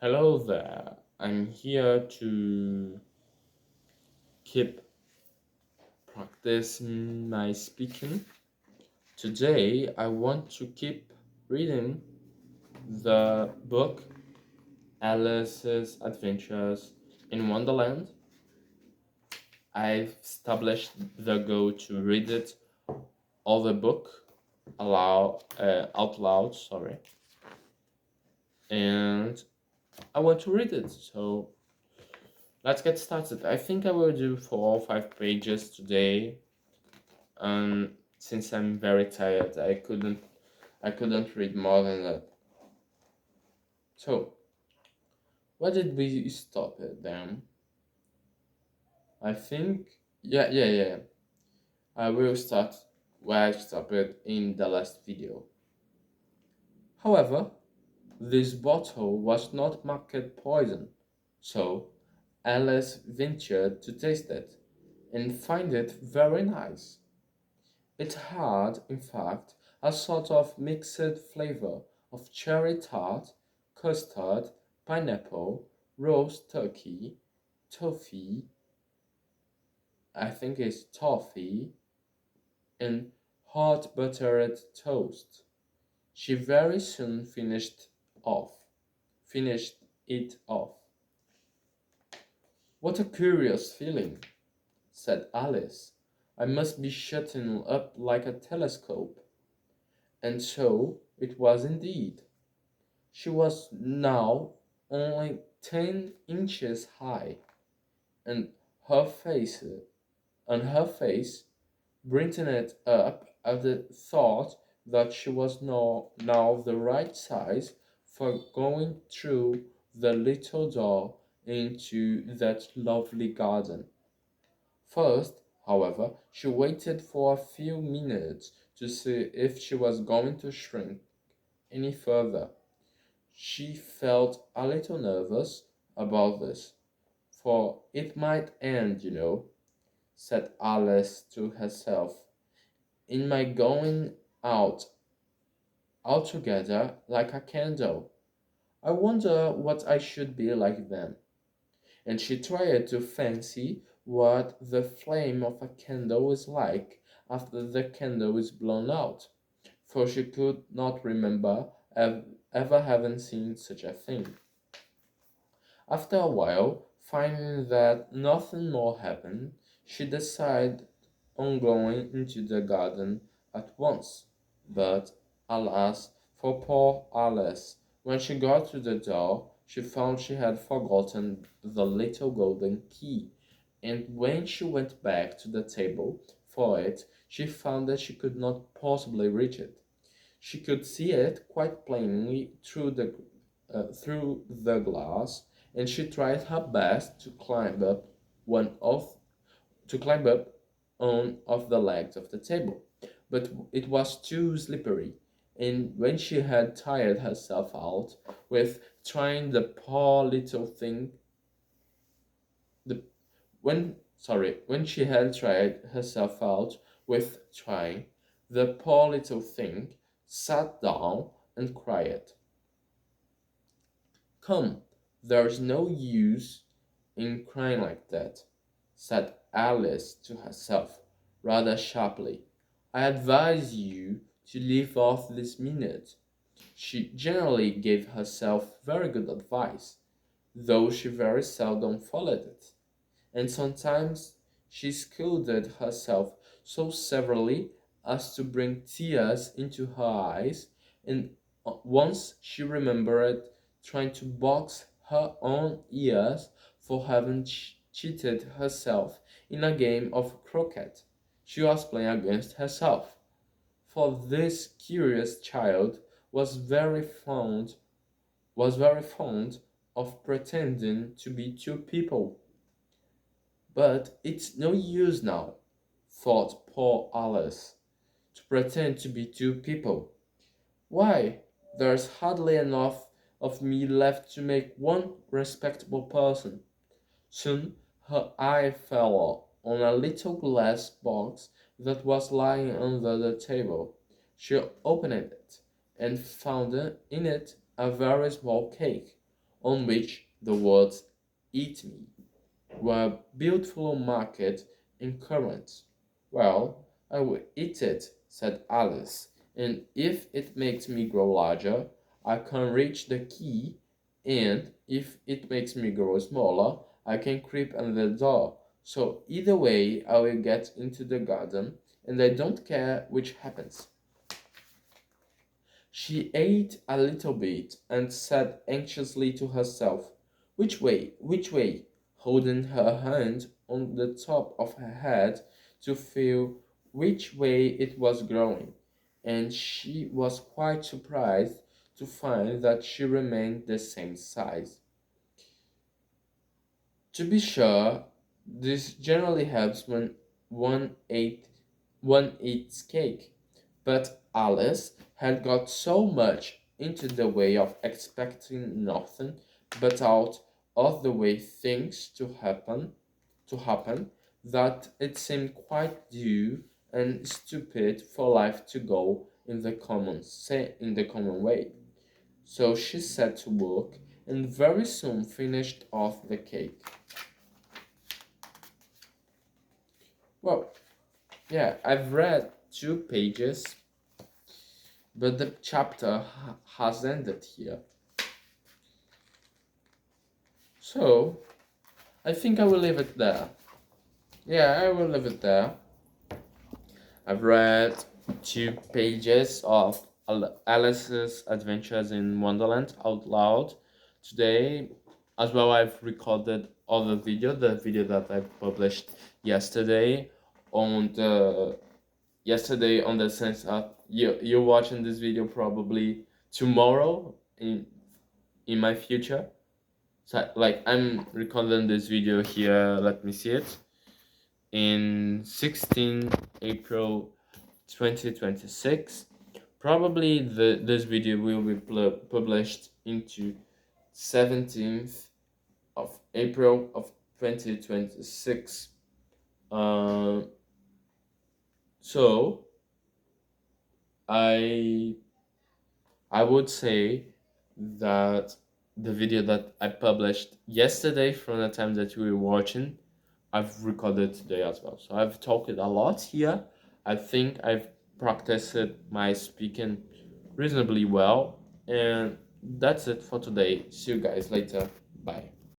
Hello there. I'm here to keep practicing my speaking. Today, I want to keep reading the book Alice's Adventures in Wonderland. I've established the goal to read it all the book out loud, sorry, and I want to read it. So let's get started. I think I will do 4 or 5 pages today. Since I'm very tired, I couldn't read more than that. So where did we stop it then? I think yeah. I will start where I stopped it in the last video. However, this bottle was not marked poison, so Alice ventured to taste it and find it very nice. It had, in fact, a sort of mixed flavor of cherry tart, custard, pineapple, roast turkey, toffee, I think it's toffee, and hot buttered toast. She very soon finished it off. What a curious feeling, said Alice. I must be shutting up like a telescope. And so it was indeed. She was now only 10 inches high, and her face brightened up at the thought that she was now the right size for going through the little door into that lovely garden. First, however, she waited for a few minutes to see if she was going to shrink any further. She felt a little nervous about this, for it might end, said Alice to herself, in my going out altogether like a candle. I wonder what I should be like then. And she tried to fancy what the flame of a candle is like after the candle is blown out, for she could not remember ever having seen such a thing. After a while, finding that nothing more happened, she decided on going into the garden at once. But, alas, for poor Alice, when she got to the door, she found she had forgotten the little golden key, and when she went back to the table for it, she found that she could not possibly reach it. She could see it quite plainly through the glass, and she tried her best one of to climb up on of the legs of the table, but it was too slippery, and when she had tired herself out with trying the when she had tired herself out with trying, the poor little thing sat down and cried. Come, there's no use in crying like that, said Alice to herself, rather sharply. I advise you to leave off this minute. She generally gave herself very good advice, though she very seldom followed it, and sometimes she scolded herself so severely as to bring tears into her eyes, and once she remembered trying to box her own ears for having cheated herself in a game of croquet she was playing against herself. For this curious child was very fond of pretending to be two people. But it's no use now, thought poor Alice, to pretend to be two people. Why, there's hardly enough of me left to make one respectable person. Soon her eye fell on a little glass box that was lying under the table. She opened it and found in it a very small cake, on which the words "Eat me" were beautifully marked in currants. "Well, I will eat it," said Alice, "and if it makes me grow larger, I can reach the key, and if it makes me grow smaller, I can creep under the door. So either way, I will get into the garden, and I don't care which happens." She ate a little bit and said anxiously to herself, "Which way? Which way?" holding her hand on the top of her head to feel which way it was growing, and she was quite surprised to find that she remained the same size. To be sure, this generally helps when one ate one eats cake, but Alice had got so much into the way of expecting nothing but out of the way things to happen that it seemed quite due and stupid for life to go in the common way. So she set to work and very soon finished off the cake. Well, yeah, I've read 2 pages, but the chapter has ended here. So I think I will leave it there. Yeah, I will leave it there. I've read 2 pages of Alice's Adventures in Wonderland out loud today. As well, I've recorded other the video that I published yesterday on the sense of you're watching this video probably tomorrow in my future. So like I'm recording this video here. Let me see it in 16 April 2026. Probably this video will be published into 17th of April of 2026. Uh, so I I would say that the video that I published yesterday from the time that we were watching, I've recorded today as well. So I've talked a lot here. I think I've practiced my speaking reasonably well. And that's it for today. See you guys later. Bye.